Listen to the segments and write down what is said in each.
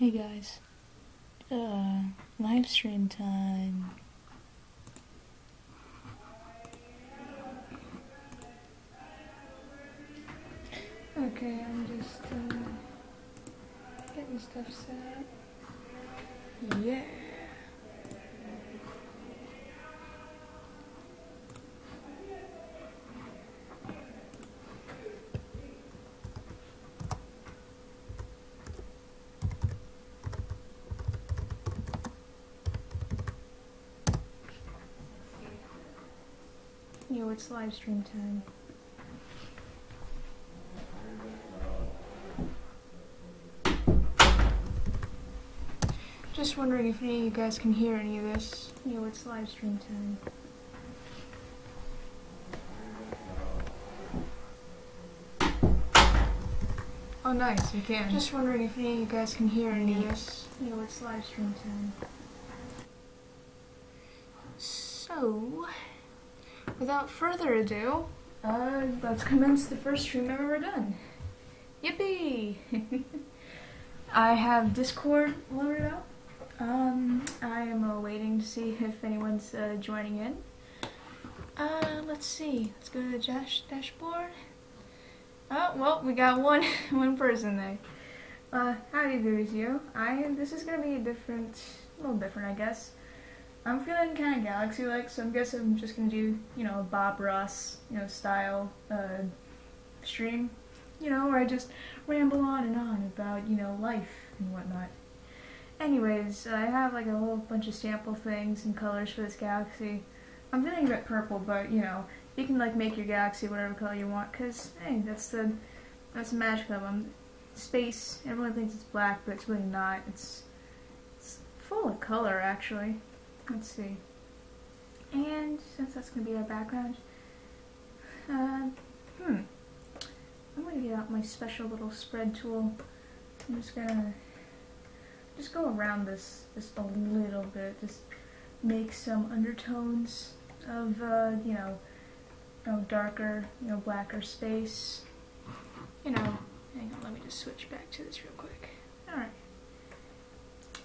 Hey guys, live stream time. Okay, I'm just getting stuff set. Yeah. Yo, it's live stream time. Just wondering if any of you guys can hear any of this. Yo, it's live stream time. Oh nice, you can. Just wondering if any of you guys can hear any of this. Yo, it's live stream time. So, without further ado, let's commence the first stream I've ever done. Yippee! I have Discord loaded up. I am waiting to see if anyone's joining in. Let's see. Let's go to the dashboard. Oh, well, we got one person there. Howdy there's you. This is gonna be a little different, I guess. I'm feeling kind of Galaxy-like, so I guess I'm just gonna do, a Bob Ross, style, stream, where I just ramble on and on about, life and whatnot. Anyways, I have like a whole bunch of sample things and colors for this galaxy. I'm feeling a bit purple, but, you can like make your galaxy whatever color you want, cause hey, that's the magic of them. Space, everyone thinks it's black, but it's really not. It's full of color, actually. Let's see. And since that's gonna be our background, I'm gonna get out my special little spread tool. I'm just gonna go around this just a little bit, just make some undertones of darker, blacker space. Hang on, let me just switch back to this real quick. Alright.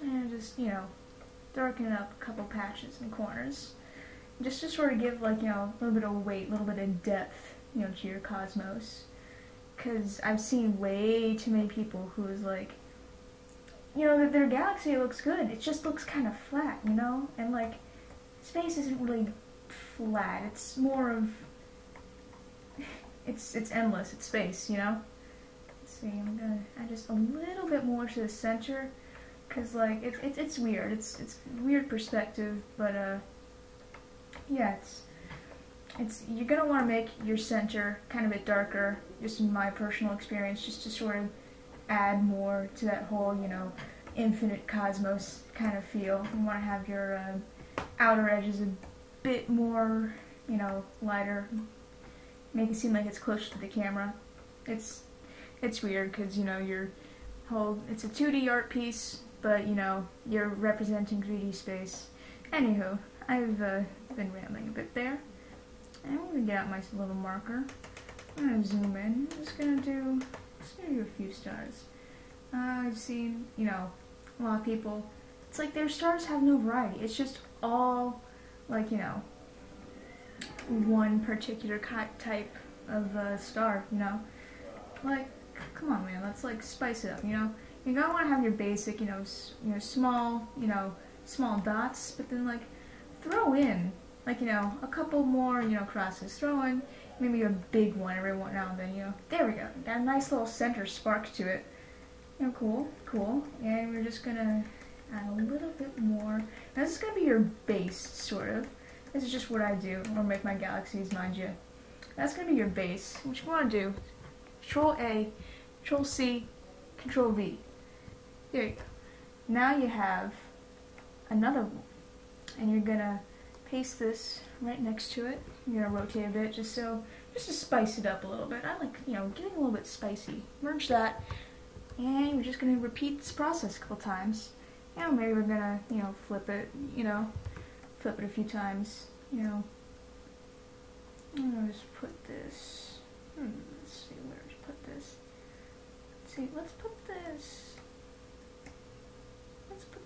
And just, darken up a couple patches and corners. Just to sort of give, like, a little bit of weight, a little bit of depth, to your cosmos. Because I've seen way too many people who's like, that their galaxy looks good, it just looks kind of flat, And, like, space isn't really flat, it's more of, it's endless, it's space, Let's see, I'm gonna add just a little bit more to the center, because, like, it's weird, it's weird perspective, but, yeah, you're gonna want to make your center kind of a bit darker, just in my personal experience, just to sort of add more to that whole, infinite cosmos kind of feel. You want to have your outer edges a bit more, lighter, make it seem like it's closer to the camera. It's weird because, it's a 2D art piece, but, you're representing 3D space. Anywho, I've been rambling a bit there. I'm going to get out my little marker. I'm going to zoom in. I'm just going to do a few stars. I've seen, a lot of people, it's like their stars have no variety. It's just all, like, one particular type of star, Like, come on, man, let's, like, spice it up, You're gonna want to have your basic, small, small dots, but then, like, throw in, like, a couple more, crosses. Throw in maybe a big one every now and then, There we go. Got a nice little center spark to it. Cool. And we're just gonna add a little bit more. Now, this is gonna be your base, sort of. This is just what I do. I'm gonna make my galaxies, mind you. That's gonna be your base. What you wanna do, Control A, Control C, Control V. There you go. Now you have another one. And you're gonna paste this right next to it. You're gonna rotate a bit just to spice it up a little bit. I like, getting a little bit spicy. Merge that, and we're just gonna repeat this process a couple times. Maybe we're gonna, flip it, flip it a few times, I'm gonna just put this, let's see, where to put this. Let's see, let's put this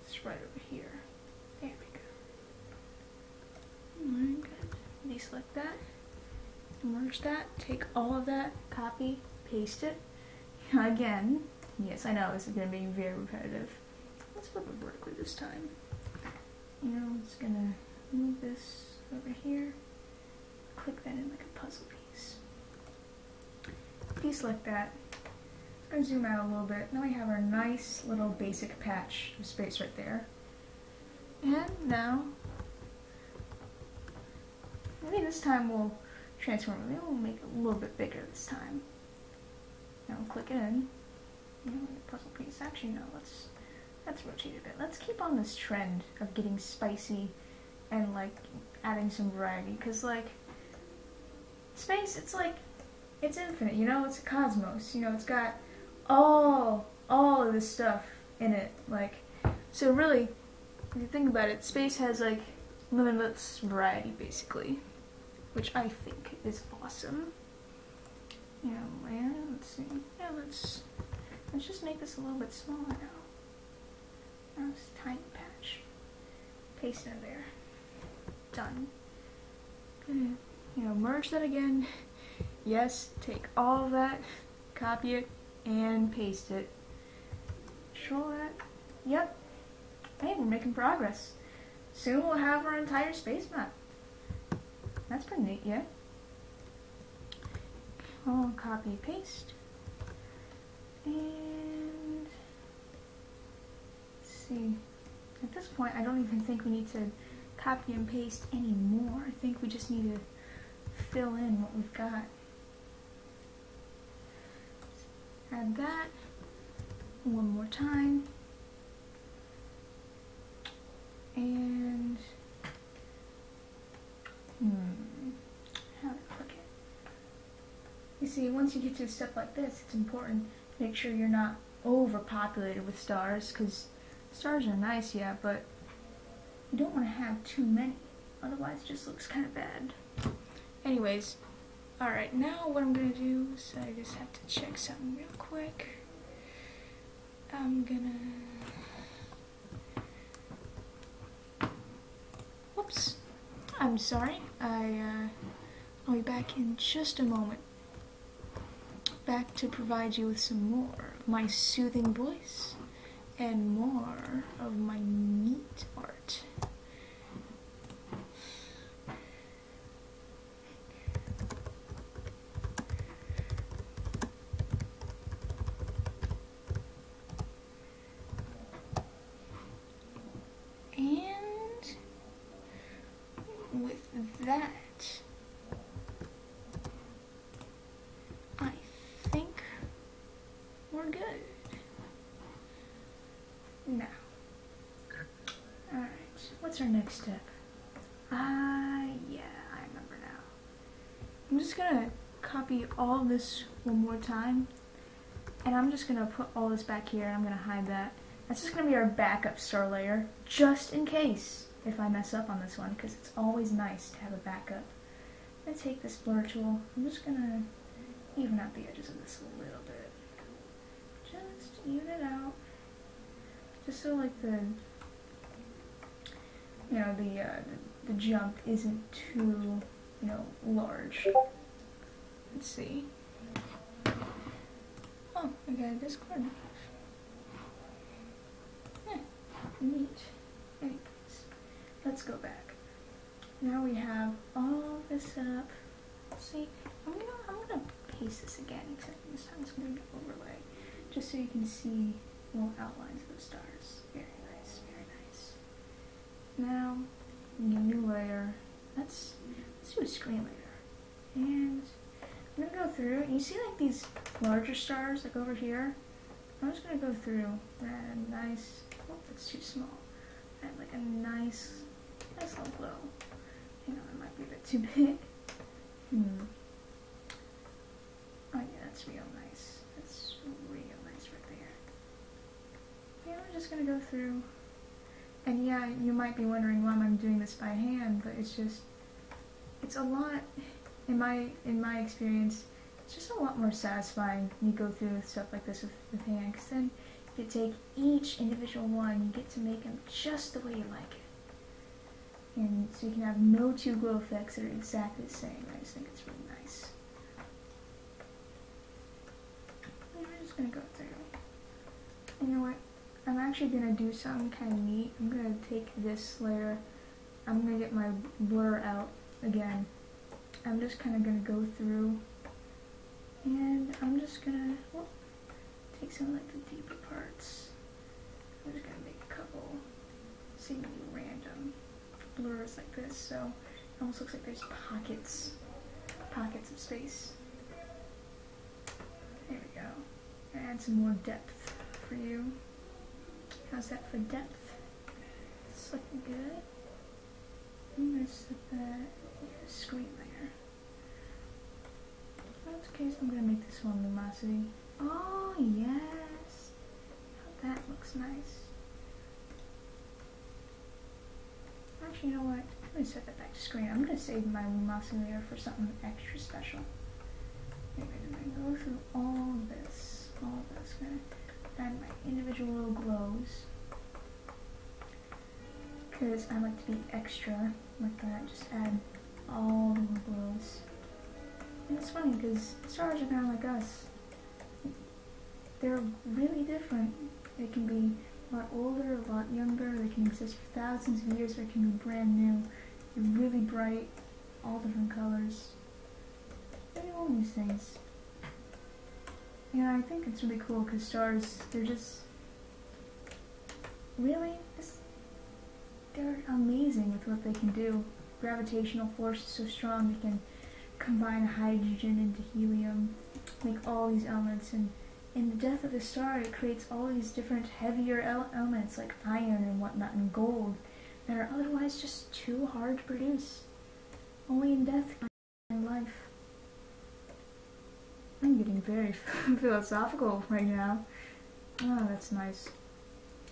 It's right over here. There we go. Alright, good. Deselect that. Merge that. Take all of that. Copy. Paste it. Again. Yes, I know this is going to be very repetitive. Let's flip it vertically this time. You know, it's going to move this over here. Click that in like a puzzle piece. Deselect that. I'm going to zoom out a little bit. Now we have our nice little basic patch of space right there. And now, maybe this time we'll transform it. Maybe we'll make it a little bit bigger this time. Now we'll click it in. You know, like a puzzle piece. Actually, no, let's rotate it a bit. Let's keep on this trend of getting spicy and like adding some variety. Because like, space, it's like, it's infinite, you know? It's a cosmos, you know? It's got all of this stuff in it. Like, so really, if you think about it, space has like limitless variety, basically, which I think is awesome. You know, and let's see. Yeah, let's just make this a little bit smaller now. Now it's a tiny patch. Paste it in there. Done. Good. You know, merge that again. Yes, take all of that, copy it, and paste it. Control that. Yep. Hey, we're making progress. Soon we'll have our entire space map. That's pretty neat, yeah? I'll copy, paste. And let's see. At this point, I don't even think we need to copy and paste anymore. I think we just need to fill in what we've got. Add that one more time. And how to click it. You see, once you get to a step like this, it's important to make sure you're not overpopulated with stars, because stars are nice, yeah, but you don't want to have too many, otherwise it just looks kind of bad. Anyways, alright, now what I'm going to do is I just have to check something real quick. I'm gonna... Whoops. I'm sorry. I'll be back in just a moment. Back to provide you with some more of my soothing voice and more of my neat art. And with that, I think we're good. Now, alright, what's our next step? Yeah, I remember now. I'm just gonna copy all this one more time, and I'm just gonna put all this back here, and I'm gonna hide that. That's just gonna be our backup star layer, just in case if I mess up on this one, because it's always nice to have a backup. I'm gonna take this blur tool, I'm just gonna even out the edges of this a little bit. Just even it out. Just so like the, you know, the jump isn't too, you know, large. Let's see. Oh, I got a Discord. Neat. Anyways, let's go back. Now we have all this set up. See, I'm gonna paste this again, except this time it's gonna be overlay, just so you can see little outlines of the stars. Very nice, very nice. Now, new layer. Let's do a screen layer, and I'm gonna go through. And you see like these larger stars, like over here. I'm just gonna go through that nice. Oh, that's too small. Add like a nice little glow. Hang on, it might be a bit too big. Oh yeah, that's real nice. That's real nice right there. Yeah, I'm just gonna go through. And yeah, you might be wondering why I'm doing this by hand, but it's just, it's a lot, in my experience, it's just a lot more satisfying when you go through stuff like this with hand, because then to take each individual one. You get to make them just the way you like it. And so you can have no two glow effects that are exactly the same. I just think it's really nice. And I'm just going to go through. And you know what? I'm actually going to do something kind of neat. I'm going to take this layer. I'm going to get my blur out again. I'm just kind of going to go through. And I'm just going to take some of like the deeper parts. I'm just going to make a couple seemingly random blurs like this. So it almost looks like there's pockets of space. There we go. Add some more depth for you. How's that for depth? It's looking good. I'm going to set that screen layer. In this case, I'm going to make this one luminosity. Oh, yes! That looks nice. Actually, you know what? I'm going to set that back to screen. I'm going to save my luminosity layer for something extra special. Anyway, I'm going to go through all of this. I'm going to add my individual little glows. Because I like to be extra like that. Just add all the little glows. And it's funny because stars are kind of like us. They're really different. They can be a lot older, a lot younger. They can exist for thousands of years. They can be brand new. They're really bright, all different colors. They all these things. Yeah, I think it's really cool because stars, they're just really, they're amazing with what they can do. Gravitational force is so strong they can combine hydrogen into helium, make all these elements, and in the death of the star it creates all these different heavier elements like iron and whatnot and gold that are otherwise just too hard to produce. Only in death can we find life. I'm getting very philosophical right now. Oh, that's nice.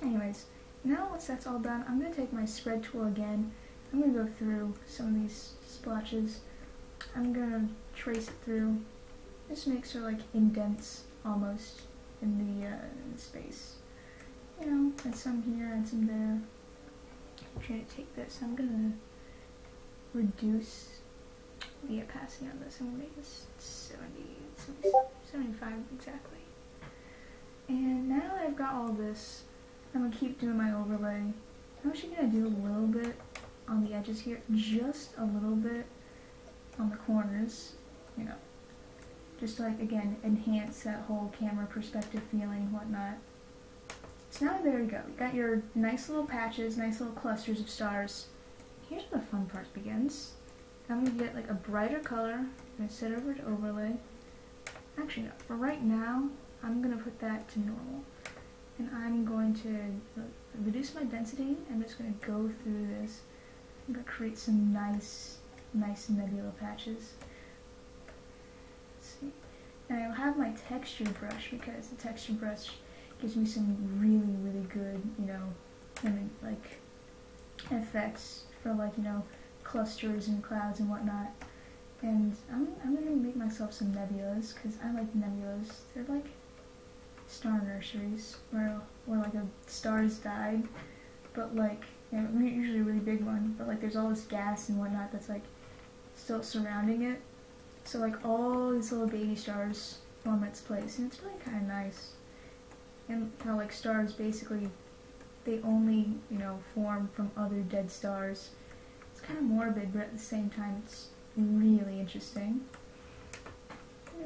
Anyways, now once that's all done, I'm going to take my spread tool again. I'm going to go through some of these splotches. I'm going to trace it through. This makes her like indents almost in the space. You know, and some here and some there. I'm trying to take this. I'm going to reduce the opacity on this. I'm going to make this 75 exactly. And now that I've got all this, I'm going to keep doing my overlay. I'm actually going to do a little bit on the edges here, just a little bit on the corners, you know, just to, like, again, enhance that whole camera perspective feeling, whatnot. So now there we go. You got your nice little patches, nice little clusters of stars. Here's where the fun part begins. I'm going to get like a brighter color. I'm going to set over to overlay. Actually, no, for right now, I'm going to put that to normal. And I'm going to reduce my density. I'm just going to go through this. I'm going to create some nice nebula patches. Let's see. And I'll have my texture brush because the texture brush gives me some really good, you know, I mean, like effects for, like, you know, clusters and clouds and whatnot. And I'm going to make myself some nebulas because I like nebulas. They're like star nurseries where like a star's died, but like, you know, usually a really big one, but like there's all this gas and whatnot that's like still surrounding it. So like all these little baby stars form its place, and it's really kind of nice. And how like stars basically, they only, you know, form from other dead stars. It's kind of morbid, but at the same time it's really interesting.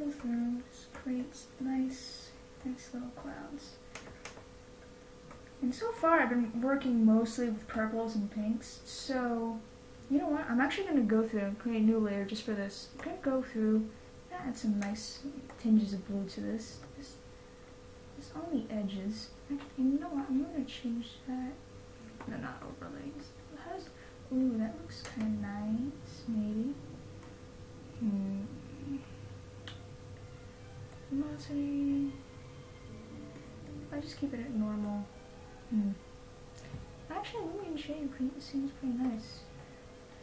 Just creates nice little clouds. And so far I've been working mostly with purples and pinks, so you know what, I'm actually going to go through and create a new layer just for this. I'm going to go through and add some nice tinges of blue to this. Just on the edges. Actually, you know what, I'm going to change that. No, not overlays. Ooh, that looks kind of nice, maybe. Velocity. I just keep it at normal. Actually, lumen shade seems pretty nice.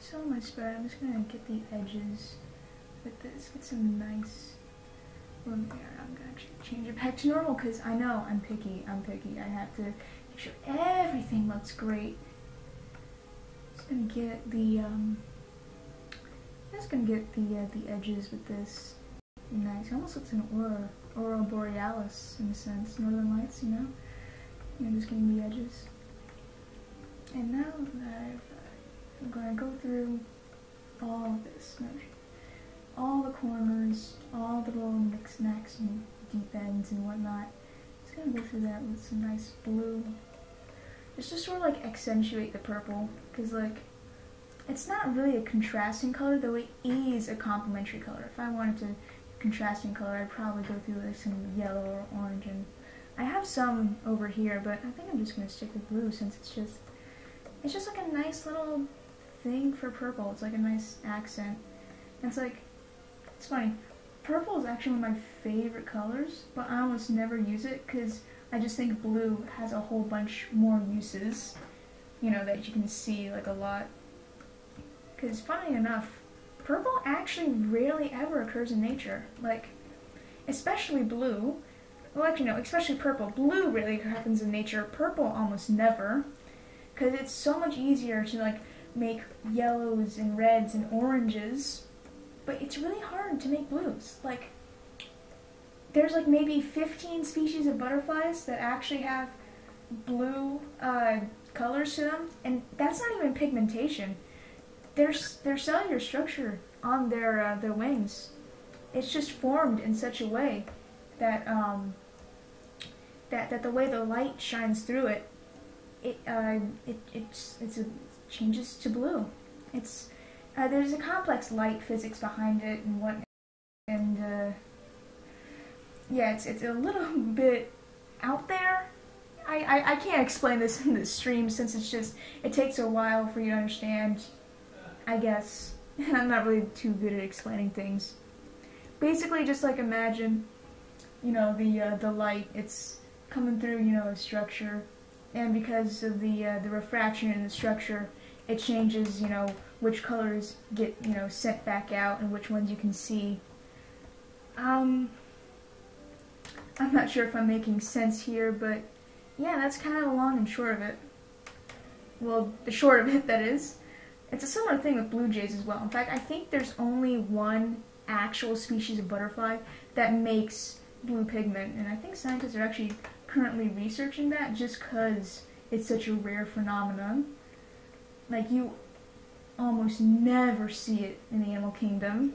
So my spread, I'm just gonna get the edges with this, get some nice Well, there, I'm gonna actually change it back to normal because I know I'm picky. I have to make sure everything looks great. Just gonna get the the edges with this. Nice. It almost looks like an aurora borealis in a sense, northern lights. You know, just getting the edges. And now that I'm gonna go through all of this, all the corners, all the little knicks-knacks and deep ends and whatnot. Just gonna go through that with some nice blue. Just to sort of like accentuate the purple, because like it's not really a contrasting color, though it is a complementary color. If I wanted to contrasting color, I'd probably go through like some yellow or orange, and I have some over here, but I think I'm just gonna stick with blue since it's just like a nice little thing for purple. It's like a nice accent. And it's like, it's funny, purple is actually one of my favorite colors, but I almost never use it because I just think blue has a whole bunch more uses, that you can see like a lot. Because funny enough, purple actually rarely ever occurs in nature. Like, especially blue. Well, actually no, especially purple. Blue rarely happens in nature. Purple almost never. Because it's so much easier to like make yellows and reds and oranges, but it's really hard to make blues. Like, there's like maybe 15 species of butterflies that actually have blue colors to them, and that's not even pigmentation. Their cellular structure on their wings, it's just formed in such a way that that the way the light shines through it, it changes to blue. It's there's a complex light physics behind it and whatnot, and yeah, it's a little bit out there. I can't explain this in this stream since it takes a while for you to understand, I guess. I'm not really too good at explaining things. Basically, just like imagine, the light, it's coming through, a structure, and because of the refraction in the structure, it changes, which colors get, sent back out and which ones you can see. I'm not sure if I'm making sense here, but yeah, that's kind of the long and short of it. Well, the short of it, that is. It's a similar thing with blue jays as well. In fact, I think there's only one actual species of butterfly that makes blue pigment, and I think scientists are actually currently researching that just because it's such a rare phenomenon. Like, you almost never see it in the animal kingdom.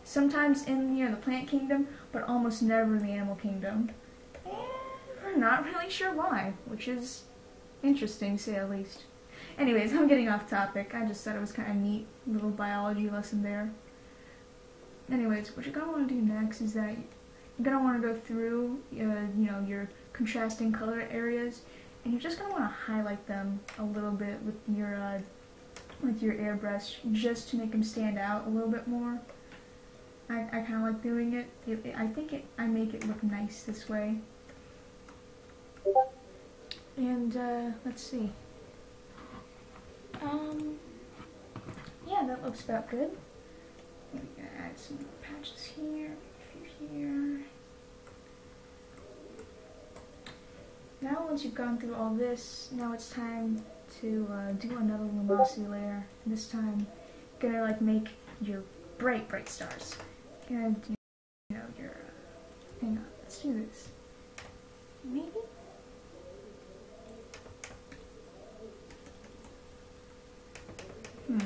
Sometimes in the plant kingdom, but almost never in the animal kingdom. And we're not really sure why, which is interesting, to say the least. Anyways, I'm getting off topic. I just thought it was kind of neat, little biology lesson there. Anyways, what you're going to want to do next is that you're going to want to go through, your contrasting color areas, and you're just going to want to highlight them a little bit with your airbrush, just to make them stand out a little bit more. I kind of like doing it. I think I make it look nice this way. And let's see. Yeah, that looks about good. I'm gonna add some more patches here, a few here. Now once you've gone through all this, now it's time to do another luminosity layer. And this time, gonna like make your bright stars. Gonna do, your, hang on, let's do this. Maybe? Do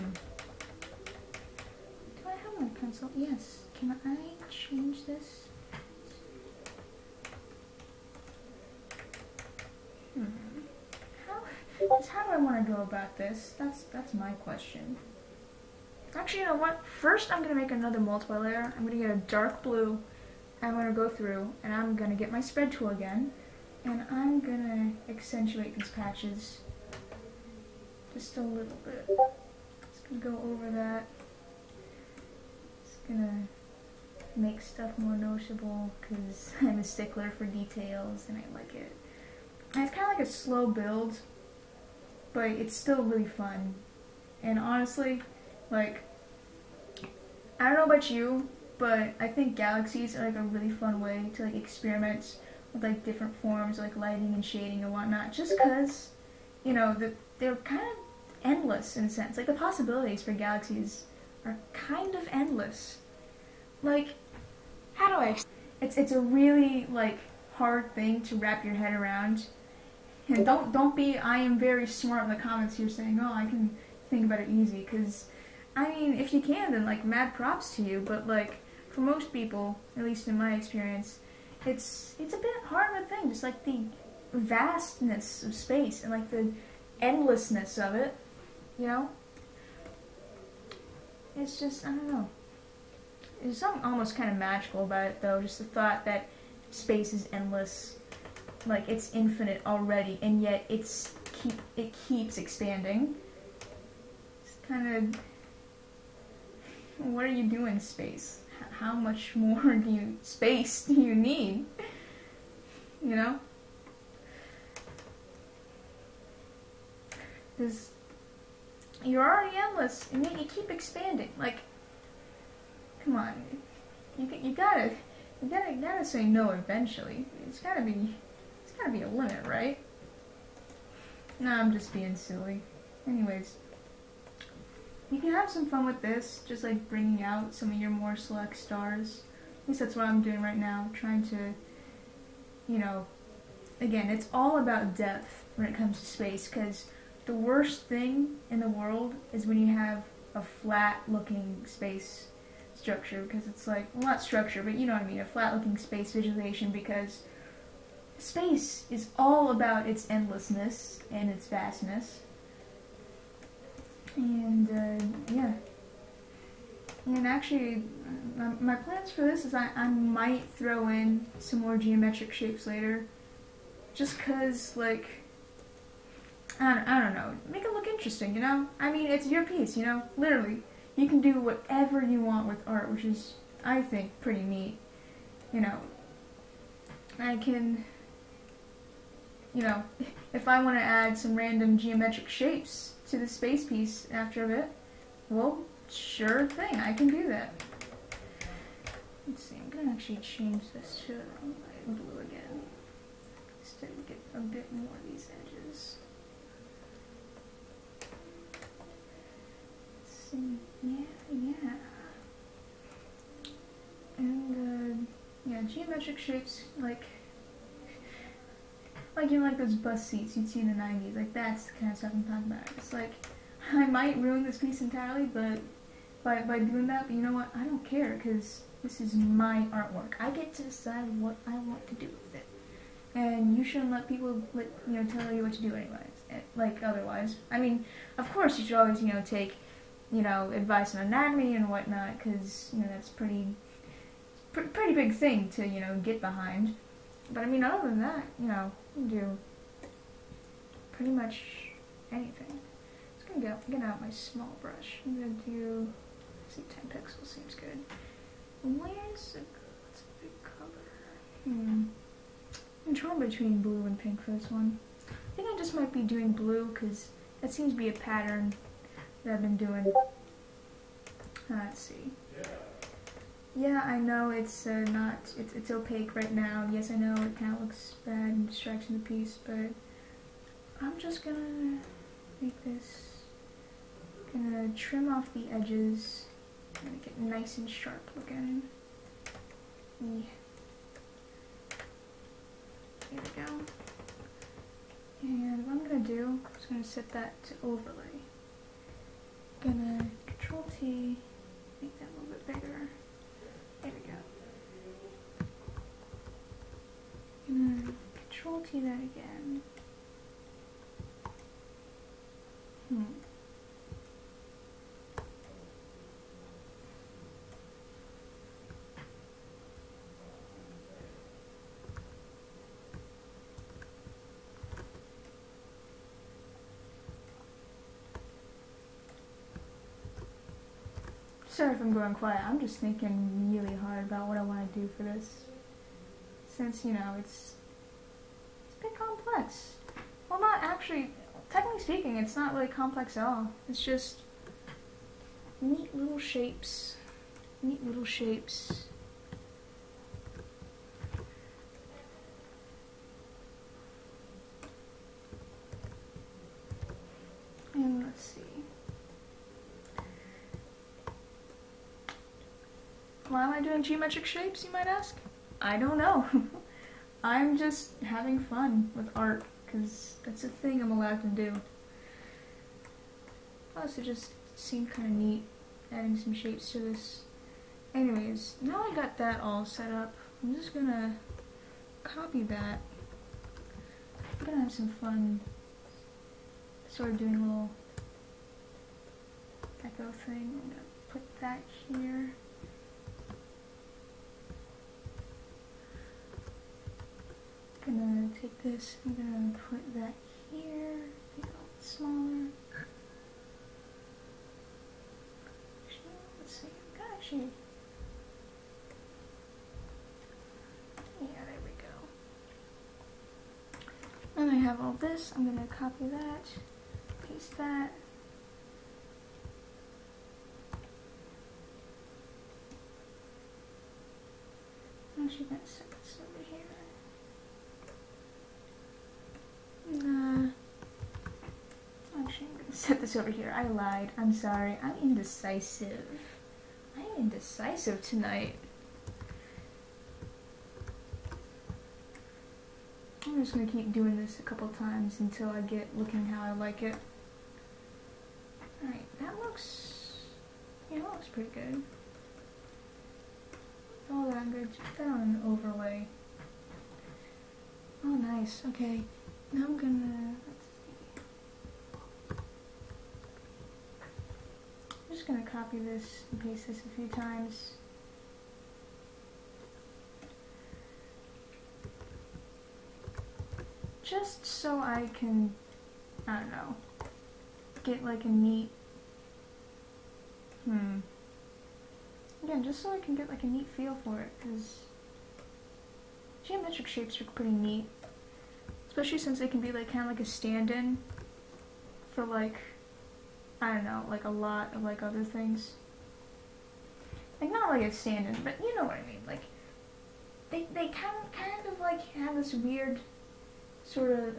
I have my pencil? Yes. Can I change this? How do I want to go about this? That's my question. Actually, you know what? First, I'm gonna make another multiply layer. I'm gonna get a dark blue. I'm gonna go through, and I'm gonna get my spread tool again, and I'm gonna accentuate these patches just a little bit. Just gonna go over that. Just gonna make stuff more noticeable because I'm a stickler for details and I like it. And it's kind of like a slow build, but it's still really fun. And honestly, like, I don't know about you, but I think galaxies are like a really fun way to like experiment with like different forms, like lighting and shading and whatnot. Just because, you know, they're kind of endless in a sense. Like the possibilities for galaxies are kind of endless. Like, how do I? It's a really like hard thing to wrap your head around. And don't be I am very smart in the comments here saying, oh, I can think about it easy, because I mean, if you can, then like mad props to you. But like for most people, at least in my experience, it's a bit hard of a thing. Just like the vastness of space and like the endlessness of it, you know. It's just, I don't know. There's something almost kind of magical about it, though. Just the thought that space is endless, like it's infinite already, and yet it keeps expanding. It's kind of, what are you doing, space? How much more space do you need? You know? Because you're already endless, and yet you keep expanding. Like, come on, you gotta say no eventually. It's gotta be a limit, right? No, I'm just being silly. Anyways, you can have some fun with this, just like bringing out some of your more select stars. At least that's what I'm doing right now, trying to, you know, again, it's all about depth when it comes to space, because the worst thing in the world is when you have a flat-looking space structure, because it's like, well, not structure, but you know what I mean, a flat-looking space visualization, because space is all about its endlessness and its vastness. And, yeah. And actually, my plans for this is I might throw in some more geometric shapes later. Just cause, like, I don't know, make it look interesting, you know? I mean, it's your piece, you know? Literally. You can do whatever you want with art, which is, I think, pretty neat. You know, I can, you know, if I want to add some random geometric shapes to the space piece after a bit, well, sure thing, I can do that. Let's see, I'm gonna actually change this to blue again, just to get a bit more of these edges. Let's see, yeah. And, yeah, geometric shapes, like you know, like those bus seats you'd see in the 90s, like that's the kind of stuff I'm talking about. It's like, I might ruin this piece entirely, but by doing that, but you know what, I don't care, because this is my artwork. I get to decide what I want to do with it. And you shouldn't let people, tell you what to do anyways, like otherwise. I mean, of course you should always, take, advice on anatomy and whatnot, because, that's pretty big thing to, get behind. But I mean, other than that, you can do pretty much anything. I'm gonna get out my small brush. I'm gonna do, let's see, 10 pixels seems good. Where's what's a big color? I'm torn between blue and pink for this one. I think I just might be doing blue because that seems to be a pattern that I've been doing. Let's see. Yeah, I know it's it's opaque right now. Yes, I know it kind of looks bad and distracting the piece, but I'm just gonna make this. Gonna trim off the edges, make it nice and sharp looking. Yeah. There we go. And what I'm gonna do, I'm just gonna set that to overlay. Gonna Control T, make that a little bit bigger. There we go. Gonna Control T that again. Sorry if I'm going quiet, I'm just thinking really hard about what I want to do for this. Since, it's a bit complex. Well, not actually, technically speaking, it's not really complex at all. It's just neat little shapes neat little shapes. And let's see. Why am I doing geometric shapes, you might ask? I don't know. I'm just having fun with art, because that's a thing I'm allowed to do. Plus, it just seemed kind of neat, adding some shapes to this. Anyways, now I got that all set up, I'm just gonna copy that. I'm gonna have some fun sort of doing a little echo thing. I'm gonna put that here. I'm gonna take this, I'm gonna put that here, make it a little smaller. Actually, let's see, I'm gonna actually, yeah, there we go. And I have all this, I'm gonna copy that, paste that. I'm actually gonna set this over here. Actually, I'm gonna set this over here. I lied. I'm sorry. I'm indecisive. I'm indecisive tonight. I'm just gonna keep doing this a couple times until I get looking how I like it. Alright, that looks, yeah, that looks pretty good. All that, I'm gonna put that on an overlay. Oh, nice. Okay. Now I'm gonna, let's see. I'm just gonna copy this and paste this a few times. Just so I can, I don't know, get like a neat, again, just so I can get like a neat feel for it, because geometric shapes are pretty neat. Especially since they can be like kind of like a stand-in for like, I don't know, like a lot of like other things. Like not like a stand-in, but you know what I mean. Like they kind of like have this weird sort of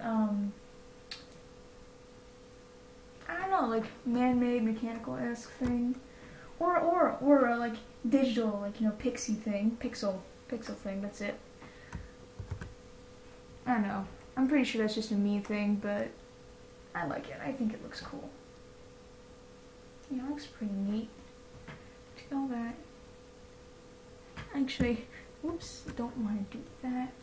I don't know, like man-made mechanical-esque thing, or like digital, like, you know, pixel thing. That's it. I don't know. I'm pretty sure that's just a me thing, but I like it. I think it looks cool. Yeah, it looks pretty neat. Look at all that. Actually, whoops, don't want to do that.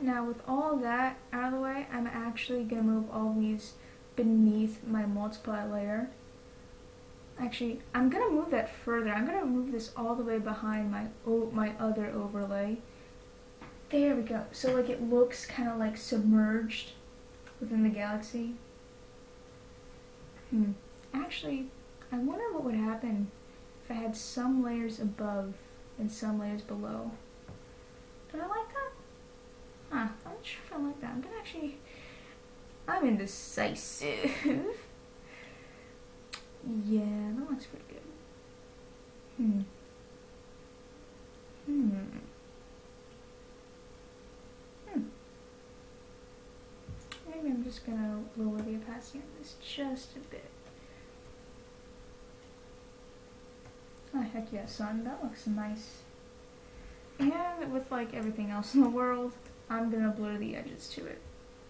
Now, with all that out of the way, I'm actually going to move all these beneath my multiply layer. Actually, I'm going to move that further. I'm going to move this all the way behind my other overlay. There we go. So like it looks kind of like submerged within the galaxy. Actually, I wonder what would happen if I had some layers above and some layers below. Do I like that? Huh, I'm not sure if I like that. I'm indecisive. Yeah, that looks pretty good. Maybe I'm just gonna lower the opacity on this just a bit. Oh, heck yeah, son, that looks nice. And with like everything else in the world, I'm gonna blur the edges to it.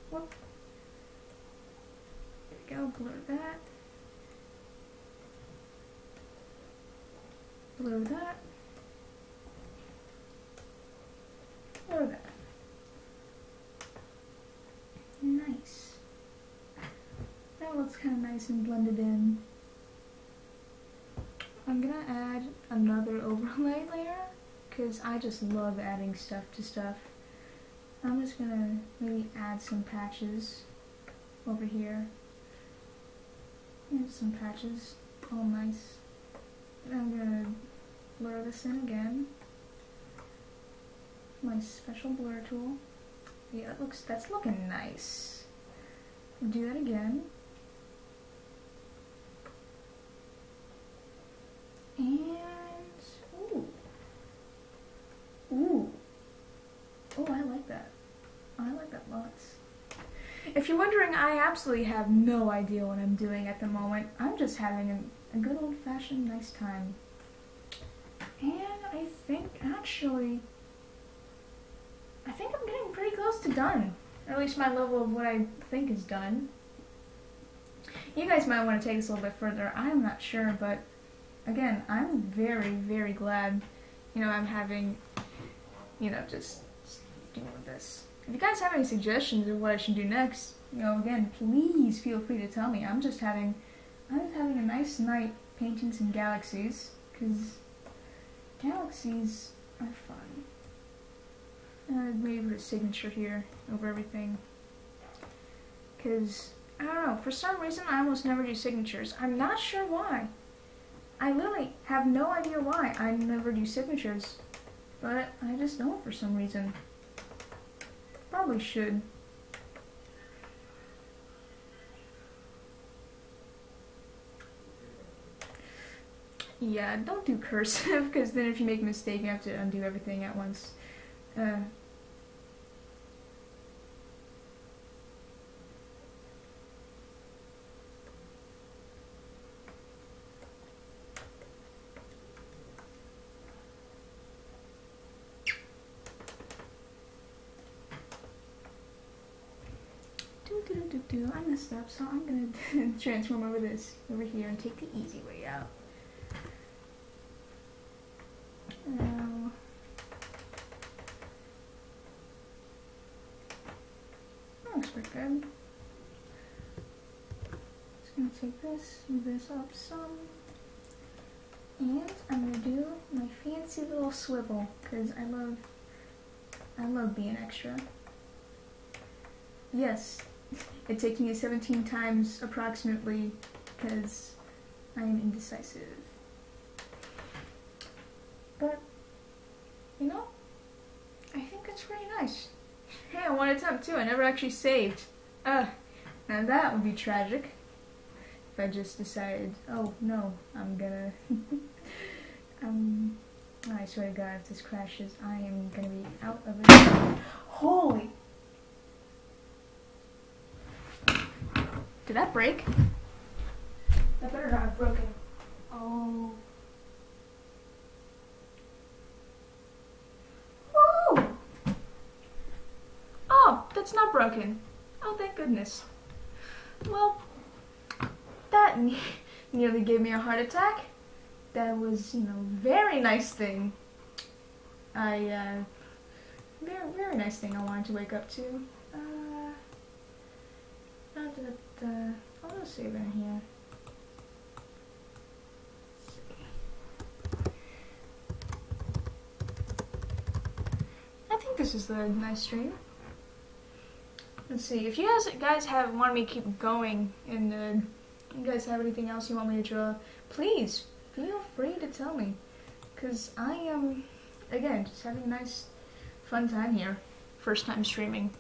Whoop. There we go, blur that. Blur that. Blur that. Nice. That looks kind of nice and blended in. I'm gonna add another overlay layer because I just love adding stuff to stuff. I'm just gonna maybe add some patches over here. Here's some patches, all nice. I'm gonna blur this in again. My special blur tool. Yeah, that's looking nice. Do that again. And, ooh. Ooh. Oh, I like that. I like that lots. If you're wondering, I absolutely have no idea what I'm doing at the moment. I'm just having a good old-fashioned nice time. And I think, actually, I'm getting pretty close to done. Or at least my level of what I think is done. You guys might want to take this a little bit further. I'm not sure, but again, I'm very, very glad, I'm having, just doing this. If you guys have any suggestions of what I should do next, again, please feel free to tell me. I'm just having a nice night painting some galaxies, because galaxies are fun. Maybe put a signature here over everything, because, I don't know, for some reason I almost never do signatures. I'm not sure why. I literally have no idea why I never do signatures, but I just don't for some reason. Probably should. Yeah, don't do cursive, because then if you make a mistake, you have to undo everything at once. I messed up, so I'm gonna transform over here and take the easy way out. Now, that looks pretty good. Just gonna take this, move this up some, and I'm gonna do my fancy little swivel, because I love being extra. Yes. It takes me 17 times approximately, because I am indecisive. But, I think it's pretty nice. Hey, I one attempt too, I never actually saved. Now that would be tragic. If I just decided, oh no, I'm gonna... I swear to God, if this crashes, I am gonna be out of it. Holy... Did that break? That better not have broken. Oh. Woo! Oh, that's not broken. Oh, thank goodness. Well, that nearly gave me a heart attack. That was, very nice thing. Very, very nice thing I wanted to wake up to. I'll just save it in here. I think this is a nice stream. Let's see, if you guys want me to keep going, and you guys have anything else you want me to draw, please feel free to tell me. Because I am, again, just having a nice, fun time here. First time streaming.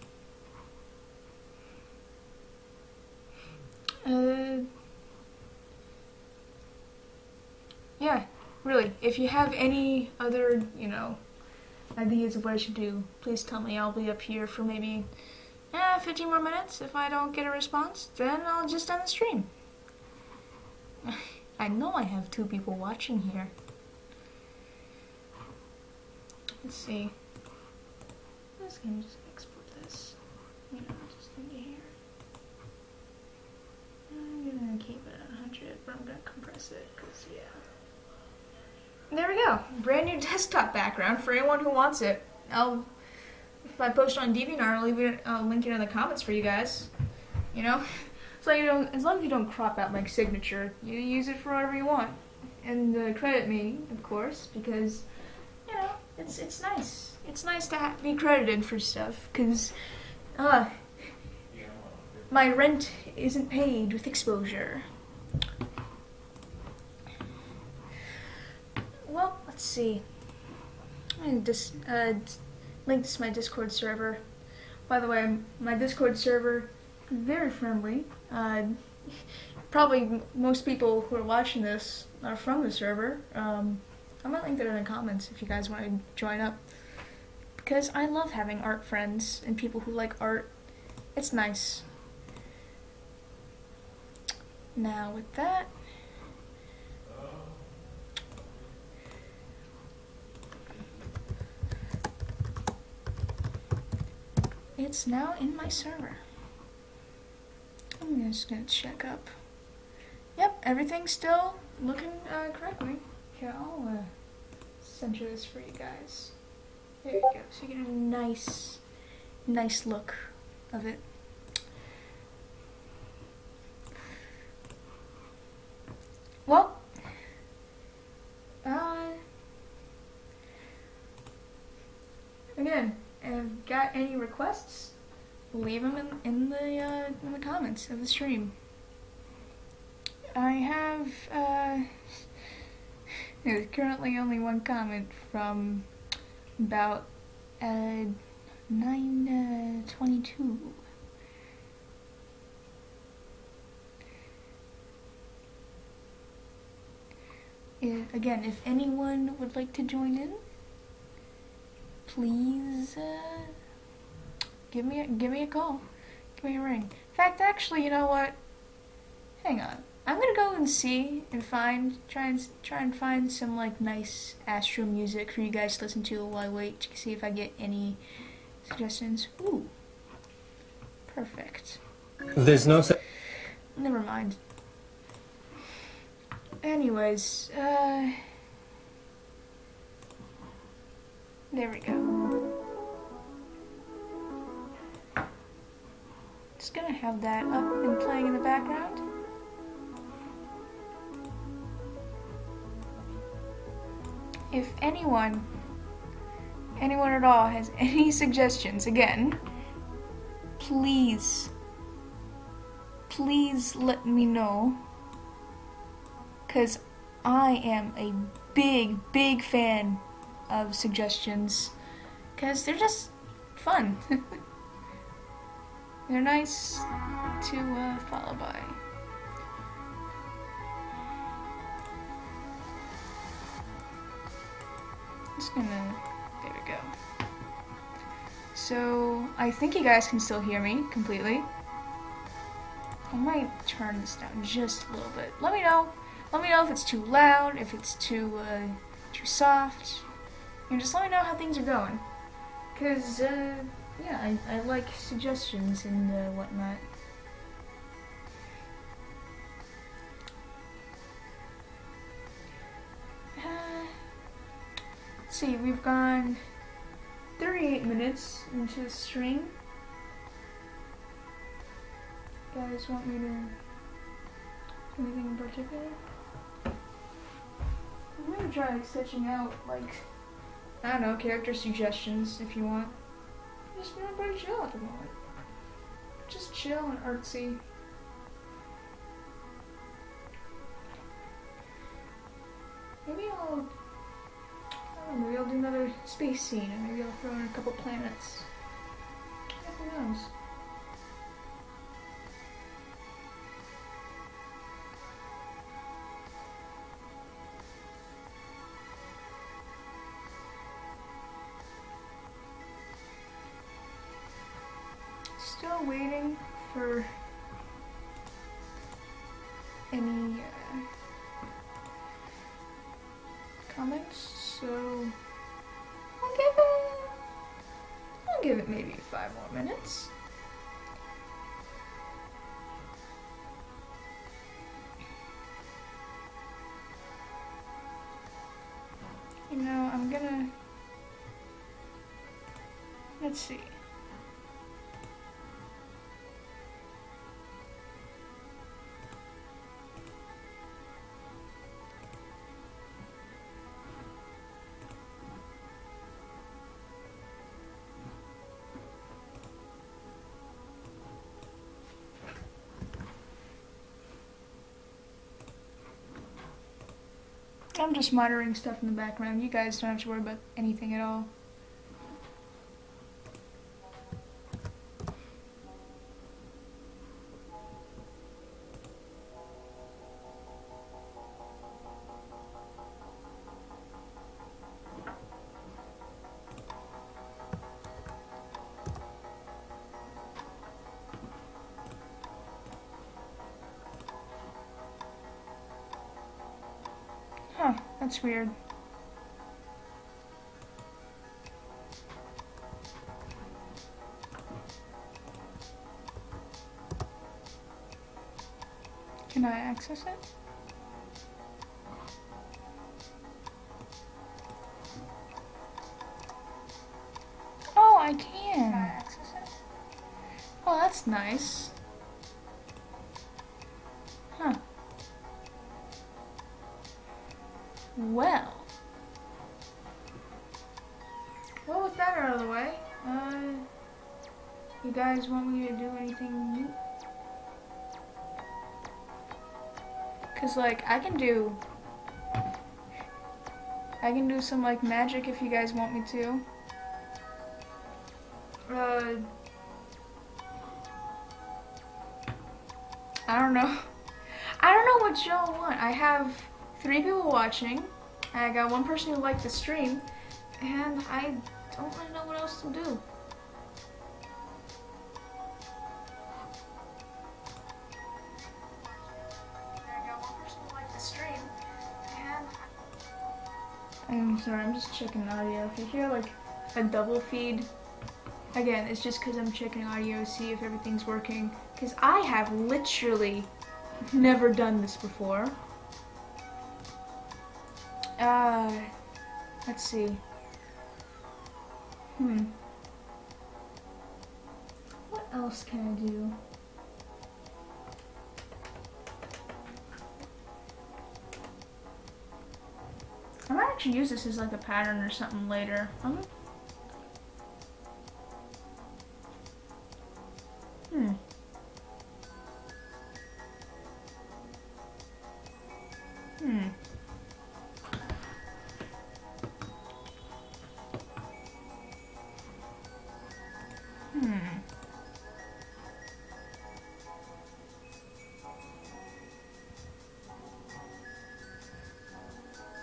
Yeah, really, if you have any other, ideas of what I should do, please tell me. I'll be up here for maybe 15 more minutes. If I don't get a response, then I'll just end the stream. I know I have 2 people watching here. Let's see. I'm just gonna export this, just into here. I'm gonna keep it at 100, but I'm gonna compress it, because, yeah. There we go. Brand new desktop background for anyone who wants it. If I post on DeviantArt, I'll link it in the comments for you guys. So as long as you don't crop out my signature, you use it for whatever you want. And credit me, of course, because, it's nice. It's nice to be credited for stuff, because, my rent isn't paid with exposure. Well, let's see. I'm gonna just link this to my Discord server. By the way, my Discord server, very friendly. probably most people who are watching this are from the server. I might link that in the comments if you guys want to join up. Because I love having art friends and people who like art. It's nice. Now with that, it's now in my server. I'm just gonna check up. Yep, everything's still looking correctly. Here, I'll center this for you guys. There you go. So you get a nice look of it. Well, again, if you've got any requests, leave them in the comments of the stream. I have there's currently only one comment from about 9:22. Again, if anyone would like to join in, please give me a call, give me a ring. In fact, actually, you know what? Hang on. I'm gonna go and see and try and find some like nice Astro music for you guys to listen to while I wait to see if I get any suggestions. Ooh, perfect. There's no. Never mind. Anyways, there we go. Just gonna have that up and playing in the background. If anyone at all has any suggestions, again, please let me know, because I am a big fan of suggestions, because they're just fun. They're nice to follow by. Just gonna, there we go. So, I think you guys can still hear me completely. I might turn this down just a little bit. Let me know if it's too loud, if it's too soft. You know, just let me know how things are going. Cause, yeah, I like suggestions and whatnot. See, we've gone 38 minutes into the stream. Guys want me to do anything in particular? I'm gonna try sketching out, like, I don't know, character suggestions if you want. Just everybody chill at the moment. Just chill and artsy. Maybe I'll do another space scene, and maybe I'll throw in a couple planets. Yeah, who knows? Still waiting for any comments. So I'll give it maybe 5 more minutes. You know, I'm gonna, let's see. I'm just monitoring stuff in the background. You guys don't have to worry about anything at all. That's weird. Can I access it? Oh, I can. Can I access it? Oh, that's nice. Huh. Well, with that out of the way, you guys want me to do anything new? Cause like I can do some like magic if you guys want me to. I don't know. I don't know what y'all want. I have 3 people watching. I got 1 person who liked the stream, and I don't really know what else to do. I'm sorry, I'm just checking audio. If you hear like a double feed, again, it's just because I'm checking audio to see if everything's working. Because I have literally never done this before. Let's see. What else can I do? I might actually use this as like a pattern or something later.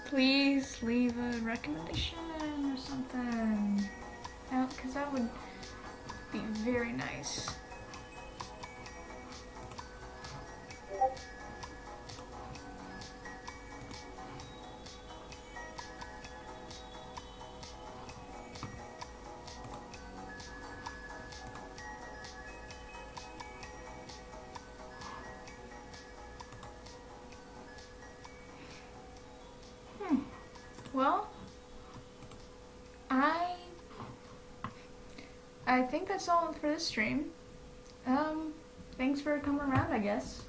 Please leave a recommendation or something. Because that would be very nice. Well, I think that's all for this stream. Thanks for coming around, I guess.